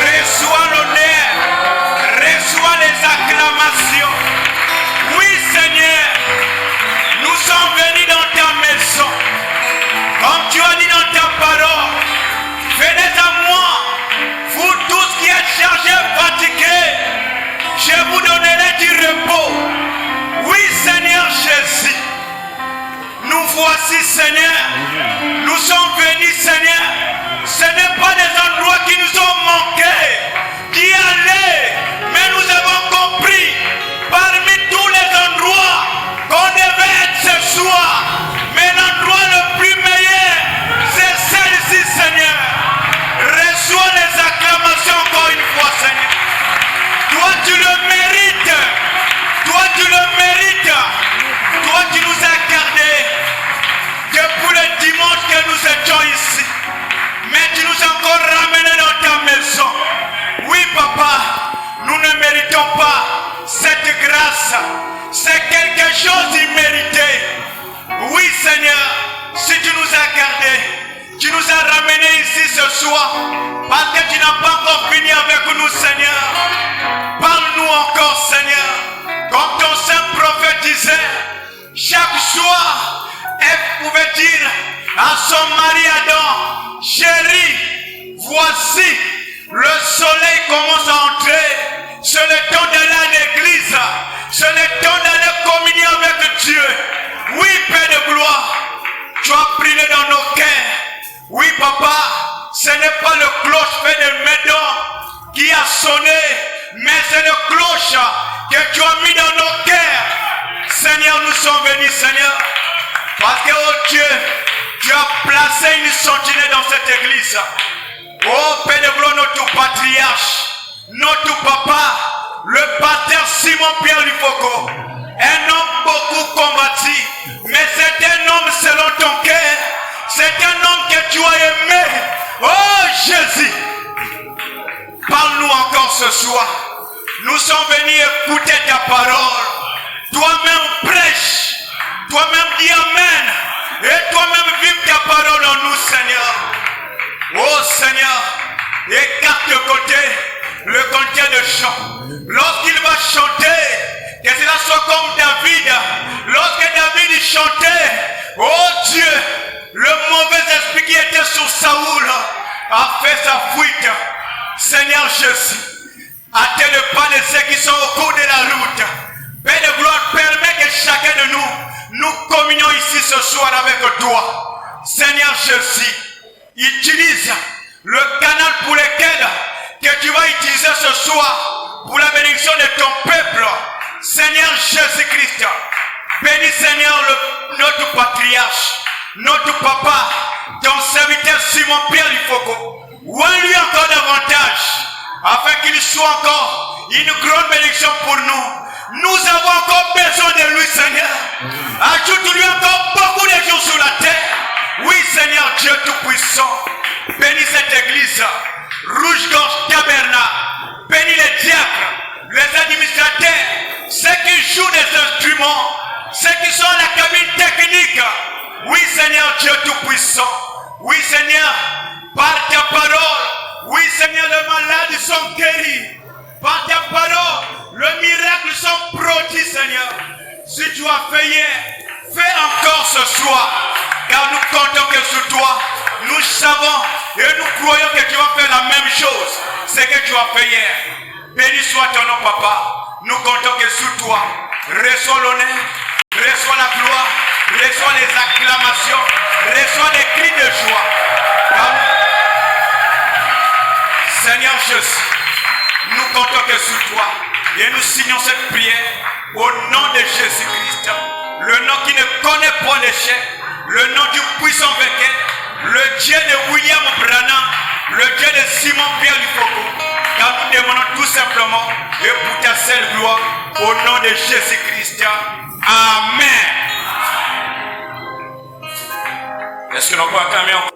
Reçois l'honneur, reçois les acclamations. Oui Seigneur, nous sommes venus dans ta maison. Comme tu as dit dans ta parole, venez à moi, vous tous qui êtes chargés, fatigués, je vous donnerai du repos. Oui Seigneur Jésus, nous voici Seigneur, nous sommes venus Seigneur, ce n'est pas des endroits qui nous ont manqué, d'y aller, mais nous avons compris, parmi tous les endroits qu'on devait être ce soir, mais l'endroit le plus meilleur, c'est celle-ci Seigneur. Reçois les acclamations encore une fois Seigneur. Toi tu le mérites, toi tu le mérites, toi tu nous as gardés depuis le dimanche que nous étions ici, mais tu nous as encore ramenés dans ta maison. Oui papa, nous ne méritons pas cette grâce, c'est quelque chose d'immérité. Oui Seigneur, si tu nous as gardés, tu nous as ramenés ici ce soir, parce que tu n'as pas encore fini avec nous Seigneur. Parle-nous encore Seigneur, comme ton saint prophète disait, chaque soir, elle pouvait dire à son mari Adam, chérie, voici, le soleil commence à entrer, c'est le temps d'aller à l'église, c'est le temps d'aller communier avec Dieu. Oui Père de gloire, tu as brillé dans nos cœurs. Oui papa, ce n'est pas le cloche fait de Médon qui a sonné, mais c'est le cloche que tu as mis dans nos cœurs. Seigneur, nous sommes venus Seigneur, parce que oh Dieu, tu as placé une sentinelle dans cette église. Oh Père de gloire, notre patriarche, notre papa, le pasteur Simon-Pierre Lufoco, un homme beaucoup combattu, mais c'est un homme selon ton cœur, c'est un homme que tu as aimé. Oh Jésus, parle-nous encore ce soir. Nous sommes venus écouter ta parole. Toi-même prêche, toi-même dis Amen, et toi-même vive ta parole en nous Seigneur. Oh Seigneur, écarte de côté le canteur de chant. Lorsqu'il va chanter, que cela soit comme David. Lorsque David chantait, oh Dieu, le mauvais esprit qui était sur Saoul a fait sa fuite. Seigneur Jésus, attends pas de ceux qui sont au cours de la route. Père de gloire, permet que chacun de nous communions ici ce soir avec toi. Seigneur Jésus, utilise le canal pour lequel que tu vas utiliser ce soir pour la bénédiction de ton peuple. Seigneur Jésus-Christ, bénis Seigneur notre patriarche, notre papa, ton serviteur Simon-Pierre Lufoco. Ouvre-lui encore davantage, afin qu'il soit encore une grande bénédiction pour nous. Nous avons encore besoin de lui, Seigneur. Ajoute-lui encore beaucoup de jours sur la terre. Oui, Seigneur Dieu Tout-Puissant, bénis cette église, Rouge-Gorge Tabernacle, bénis les diacres, les administrateurs, ceux qui jouent des instruments, ceux qui sont à la cabine technique. Oui, Seigneur Dieu Tout-Puissant, oui, Seigneur, par ta parole, oui, Seigneur, les malades sont guéris. Par ta parole, le miracle sont produits, Seigneur. Si tu as fait hier, fais encore ce soir. Car nous comptons que sur toi, nous savons et nous croyons que tu vas faire la même chose. C'est que tu as fait hier. Béni soit ton nom, papa. Nous comptons que sur toi, reçois l'honneur, reçois la gloire, reçois les acclamations, reçois les cris de joie. Car Seigneur Jésus, nous comptons que sur toi et nous signons cette prière au nom de Jésus-Christ, le nom qui ne connaît pas l'échec, le nom du puissant vainqueur, le Dieu de William Branham, le Dieu de Simon-Pierre Lufoco, car nous demandons tout simplement et pour ta seule gloire au nom de Jésus-Christ. Amen. Est-ce que l'on peut acclamer encore?